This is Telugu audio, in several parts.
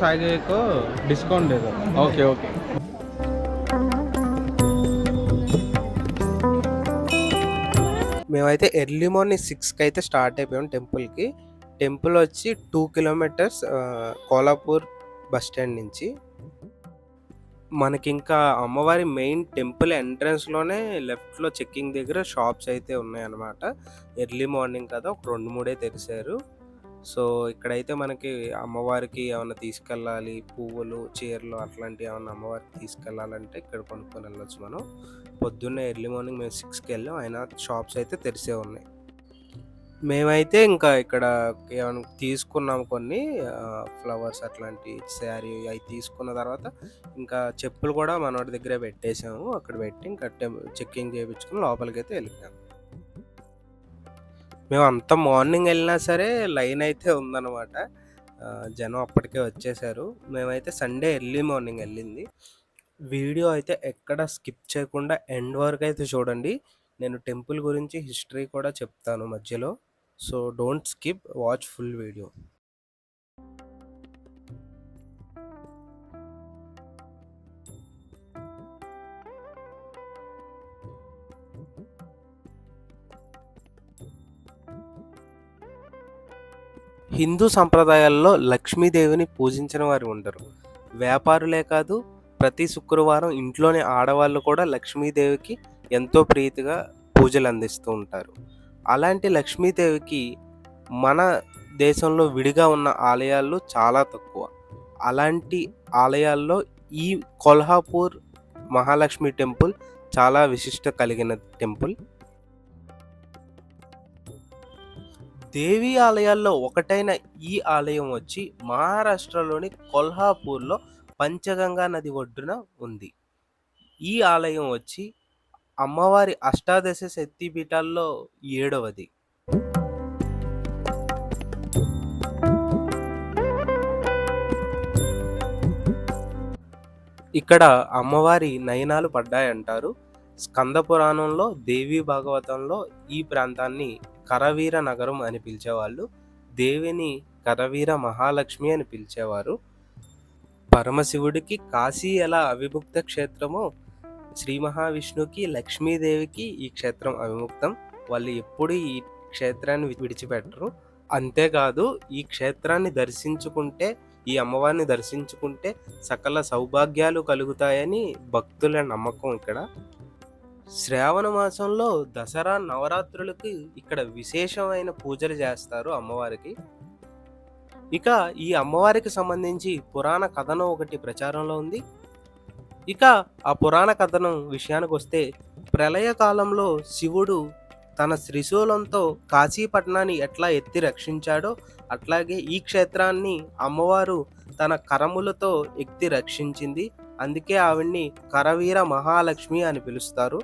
आगे को डिस्काउंट दे दो। Okay okay. మేమైతే ఎర్లీ మార్నింగ్ 6కి అయితే స్టార్ట్ అయిపోయాం టెంపుల్కి. టెంపుల్ వచ్చి 2 కిలోమీటర్స్ కోలాపూర్ బస్ స్టాండ్ నుంచి. మనకింకా అమ్మవారి మెయిన్ టెంపుల్ ఎంట్రన్స్లోనే లెఫ్ట్లో చెక్కింగ్ దగ్గర షాప్స్ అయితే ఉన్నాయన్నమాట. ఎర్లీ మార్నింగ్ కదా, ఒక 2-3 తెరిచారు. సో ఇక్కడైతే మనకి అమ్మవారికి ఏమన్నా తీసుకెళ్ళాలి, పువ్వులు, చీరలు అట్లాంటివి ఏమన్నా అమ్మవారికి తీసుకెళ్ళాలంటే ఇక్కడ కొనుక్కొని వెళ్ళొచ్చు మనం. పొద్దున్నే ఎర్లీ మార్నింగ్ మేము 6కి వెళ్ళాం, అయినా షాప్స్ అయితే తెరిసే ఉన్నాయి. మేమైతే ఇంకా ఇక్కడ ఏమైనా తీసుకున్నాము కొన్ని ఫ్లవర్స్ అట్లాంటి శారీ అవి తీసుకున్న తర్వాత ఇంకా చెప్పులు కూడా మనోడి దగ్గరే పెట్టేసాము. అక్కడ పెట్టి ఇంకా చెక్కింగ్ చేయించుకుని లోపలికి అయితే వెళ్ళిపోయాము. మేము అంత మార్నింగ్ వెళ్ళినా సరే లైన్ అయితే ఉందన్నమాట. జనం అప్పటికే వచ్చేసారు. మేమైతే సండే ఎర్లీ మార్నింగ్ వెళ్ళింది. వీడియో అయితే ఎక్కడ స్కిప్ చేయకుండా ఎండ్ వరకు అయితే చూడండి. నేను టెంపుల్ గురించి హిస్టరీ కూడా చెప్తాను మధ్యలో. So don't skip, watch full video. Hindu సంప్రదాయాల్లో లక్ష్మీదేవిని పూజించిన వారు ఉండరు. వ్యాపారులే కాదు, ప్రతి శుక్రవారం ఇంట్లోని ఆడవాళ్ళు కూడా లక్ష్మీదేవికి ఎంతో ప్రీతిగా పూజలు అందిస్తూ ఉంటారు. అలాంటి లక్ష్మీదేవికి మన దేశంలో విడిగా ఉన్న ఆలయాలు చాలా తక్కువ. అలాంటి ఆలయాల్లో ఈ కొల్హాపూర్ మహాలక్ష్మి టెంపుల్ చాలా విశిష్ట కలిగిన టెంపుల్. దేవీ ఆలయాల్లో ఒకటైన ఈ ఆలయం వచ్చి మహారాష్ట్రలోని కొల్హాపూర్లో పంచగంగా నది ఒడ్డున ఉంది. ఈ ఆలయం వచ్చి అమ్మవారి అష్టాదశ శక్తిపీఠాల్లో 7వది. ఇక్కడ అమ్మవారి నయనాలు పడ్డాయంటారు. స్కంద పురాణంలో, దేవీ భాగవతంలో ఈ ప్రాంతాన్ని కరవీర నగరం అని పిలిచేవాళ్ళు. దేవిని కరవీర మహాలక్ష్మి అని పిలిచేవారు. పరమశివుడికి కాశీ ఎలా అవిముక్త క్షేత్రమో శ్రీ మహావిష్ణువుకి, లక్ష్మీదేవికి ఈ క్షేత్రం అవిముక్తం. వాళ్ళు ఎప్పుడు ఈ క్షేత్రాన్ని విడిచిపెట్టరు. అంతేకాదు, ఈ క్షేత్రాన్ని దర్శించుకుంటే, ఈ అమ్మవారిని దర్శించుకుంటే సకల సౌభాగ్యాలు కలుగుతాయని భక్తుల నమ్మకం ఇక్కడ. శ్రావణ మాసంలో దసరా నవరాత్రులకి ఇక్కడ విశేషమైన పూజలు చేస్తారు అమ్మవారికి. ఇక ఈ అమ్మవారికి సంబంధించి పురాణ కథనం ఒకటి ప్రచారంలో ఉంది. ఇక ఆ పురాణ కథనం విషయానికి వస్తే, ప్రళయకాలంలో శివుడు తన త్రిశూలంతో కాశీపట్నాన్ని ఎట్లా ఎత్తి రక్షించాడో అట్లాగే ఈ క్షేత్రాన్ని అమ్మవారు తన కరములతో ఎత్తి రక్షించింది. అందుకే ఆవిడ్ని కరవీర మహాలక్ష్మి అని పిలుస్తారు.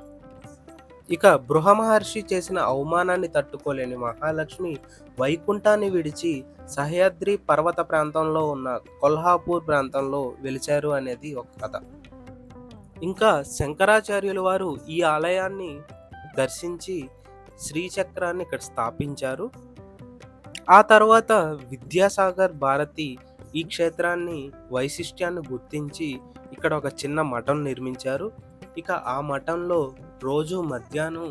ఇక బృహమహర్షి చేసిన అవమానాన్ని తట్టుకోలేని మహాలక్ష్మి వైకుంఠాన్ని విడిచి సహ్యాద్రి పర్వత ప్రాంతంలో ఉన్న కొల్హాపూర్ ప్రాంతంలో వెలిచారు అనేది ఒక కథ. ఇంకా శంకరాచార్యుల వారు ఈ ఆలయాన్ని దర్శించి శ్రీచక్రాన్ని ఇక్కడ స్థాపించారు. ఆ తర్వాత విద్యాసాగర్ భారతి ఈ క్షేత్రాన్ని వైశిష్ట్యాన్ని గుర్తించి ఇక్కడ ఒక చిన్న మఠం నిర్మించారు. ఇక ఆ మఠంలో రోజు మధ్యాహ్నం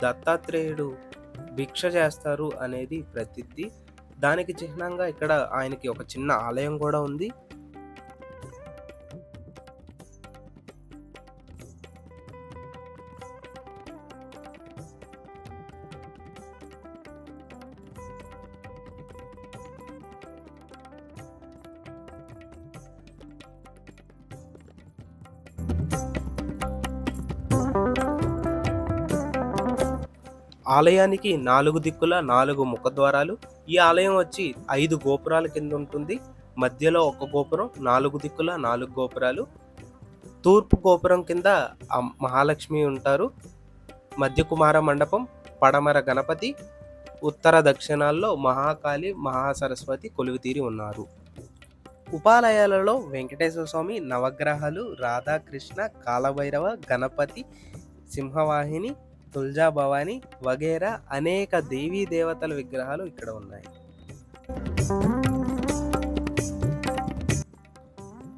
దత్తాత్రేయుడు భిక్ష చేస్తారు అనేది ప్రసిద్ధి. దానికి చిహ్నంగా ఇక్కడ ఆయనకి ఒక చిన్న ఆలయం కూడా ఉంది. ఆలయానికి 4 దిక్కుల 4 ముఖద్వారాలు. ఈ ఆలయం వచ్చి 5 గోపురాల కింద ఉంటుంది. మధ్యలో ఒక గోపురం, 4 దిక్కుల 4 గోపురాలు. తూర్పు గోపురం కింద మహాలక్ష్మి ఉంటారు. మధ్య కుమార మండపం, పడమర గణపతి, ఉత్తర దక్షిణాల్లో మహాకాళి, మహాసరస్వతి కొలువుతీరి ఉన్నారు. ఉపాలయాలలో వెంకటేశ్వర స్వామి, నవగ్రహాలు, రాధాకృష్ణ, కాలభైరవ, గణపతి, సింహవాహిని, తుల్జా భవాని వగేరా అనేక దేవీ దేవతల విగ్రహాలు ఇక్కడ ఉన్నాయి.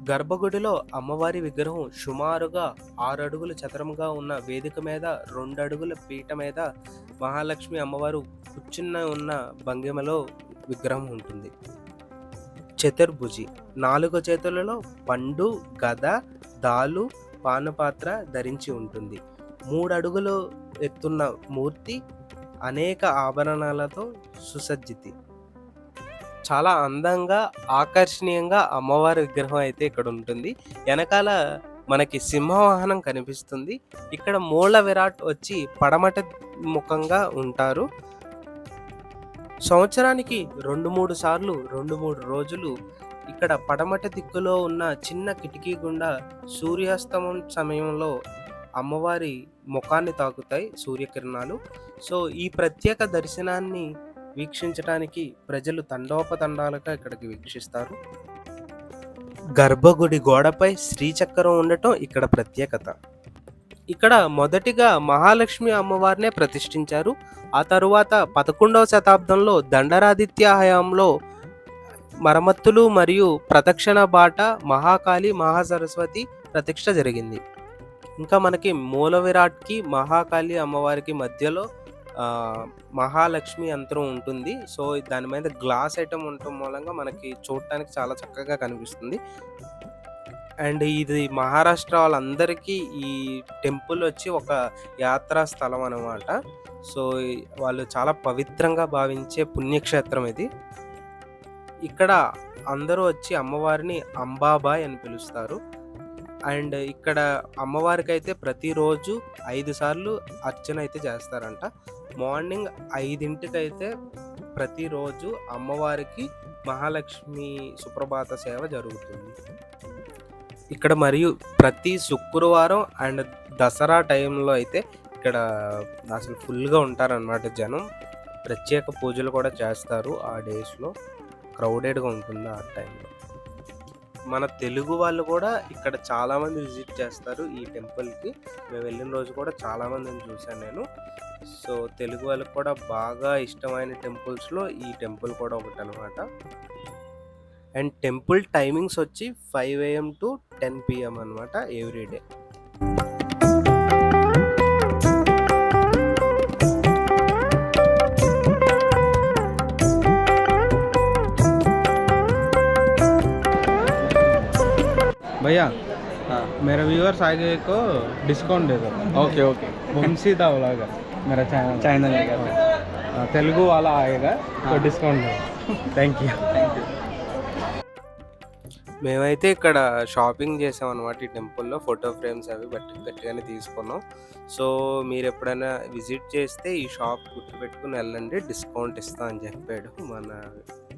గర్భగుడిలో అమ్మవారి విగ్రహం సుమారుగా 6 అడుగుల చదరంగా ఉన్న వేదిక మీద 2 అడుగుల పీట మీద మహాలక్ష్మి అమ్మవారు కూర్చున్న ఉన్న భంగిమలో విగ్రహం ఉంటుంది. చతుర్భుజి 4 చేతులలో పండు, గద, దాలు, పానపాత్ర ధరించి ఉంటుంది. 3 అడుగులు ఎత్తున్న మూర్తి అనేక ఆభరణాలతో సుసజ్జితి. చాలా అందంగా, ఆకర్షణీయంగా అమ్మవారి విగ్రహం అయితే ఇక్కడ ఉంటుంది. వెనకాల మనకి సింహవాహనం కనిపిస్తుంది. ఇక్కడ మూల విరాట్ వచ్చి పడమట ముఖంగా ఉంటారు. సంవత్సరానికి 2-3 సార్లు 2-3 రోజులు ఇక్కడ పడమట దిక్కులో ఉన్న చిన్న కిటికీ గుండా సూర్యాస్తమం సమయంలో అమ్మవారి ముఖాన్ని తాకుతాయి సూర్యకిరణాలు. సో ఈ ప్రత్యేక దర్శనాన్ని వీక్షించడానికి ప్రజలు తండోపతండాలుగా ఇక్కడికి వీక్షిస్తారు. గర్భగుడి గోడపై శ్రీచక్రం ఉండటం ఇక్కడ ప్రత్యేకత. ఇక్కడ మొదటిగా మహాలక్ష్మి అమ్మవారినే ప్రతిష్ఠించారు. ఆ తరువాత 11వ శతాబ్దంలో దండరాదిత్య హయాంలో మరమ్మతులు మరియు ప్రదక్షిణ బాట మహాకాళి, మహాసరస్వతి ప్రతిష్ఠ జరిగింది. ఇంకా మనకి మూల విరాట్కి మహాకాళి అమ్మవారికి మధ్యలో మహాలక్ష్మి యంత్రం ఉంటుంది. సో దాని మీద గ్లాస్ ఐటమ్ ఉండటం మూలంగా మనకి చూడటానికి చాలా చక్కగా కనిపిస్తుంది. అండ్ ఇది మహారాష్ట్ర వాళ్ళందరికీ ఈ టెంపుల్ వచ్చి ఒక యాత్రా స్థలం అనమాట. సో వాళ్ళు చాలా పవిత్రంగా భావించే పుణ్యక్షేత్రం ఇది. ఇక్కడ అందరూ వచ్చి అమ్మవారిని అంబాబాయ్ అని పిలుస్తారు. అండ్ ఇక్కడ అమ్మవారికి అయితే ప్రతిరోజు 5 సార్లు అర్చన అయితే చేస్తారంట. మార్నింగ్ 5ంటికి అయితే ప్రతిరోజు అమ్మవారికి మహాలక్ష్మి సుప్రభాత సేవ జరుగుతుంది. ఇక్కడ మరియు ప్రతి శుక్రవారం అండ్ దసరా టైంలో అయితే ఇక్కడ అసలు ఫుల్గా ఉంటారనమాట జనం. ప్రత్యేక పూజలు కూడా చేస్తారు. ఆ డేస్లో క్రౌడెడ్గా ఉంటుంది ఆ టైంలో. మన తెలుగు వాళ్ళు కూడా ఇక్కడ చాలామంది విజిట్ చేస్తారు ఈ టెంపుల్కి. మేము వెళ్ళిన రోజు కూడా చాలామందిని చూశాను నేను. సో తెలుగు వాళ్ళకి కూడా బాగా ఇష్టమైన టెంపుల్స్లో ఈ టెంపుల్ కూడా ఒకటి అనమాట. అండ్ టెంపుల్ టైమింగ్స్ వచ్చి 5 AM to 10 PM అనమాట ఎవ్రీడే. भैया मेरा व्यूअर्स आगे को डिस्काउंट दे दो. ओके ओके वंशीदा व्लॉगर मेरा चैनल है तेलुगु वाला आएगा तो डिस्काउंट दो. Thank you. మేమైతే ఇక్కడ షాపింగ్ చేసామన్నమాట. ఈ టెంపుల్లో ఫోటో ఫ్రేమ్స్ అవి గట్టిగానే తీసుకున్నాం. సో మీరు ఎప్పుడైనా విజిట్ చేస్తే ఈ షాప్ గుర్తుపెట్టుకుని వెళ్ళండి, డిస్కౌంట్ ఇస్తా అని చెప్పాడు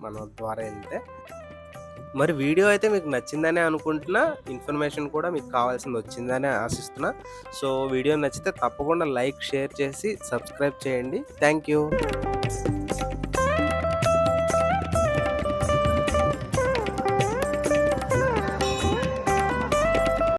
మన ద్వారా వెళ్తే. మరి వీడియో అయితే మీకు నచ్చిందనే అనుకుంటున్నా. ఇన్ఫర్మేషన్ కూడా మీకు కావాల్సింది వచ్చిందనే ఆశిస్తున్నా. సో వీడియో నచ్చితే తప్పకుండా లైక్, షేర్ చేసి సబ్స్క్రైబ్ చేయండి. Thank you.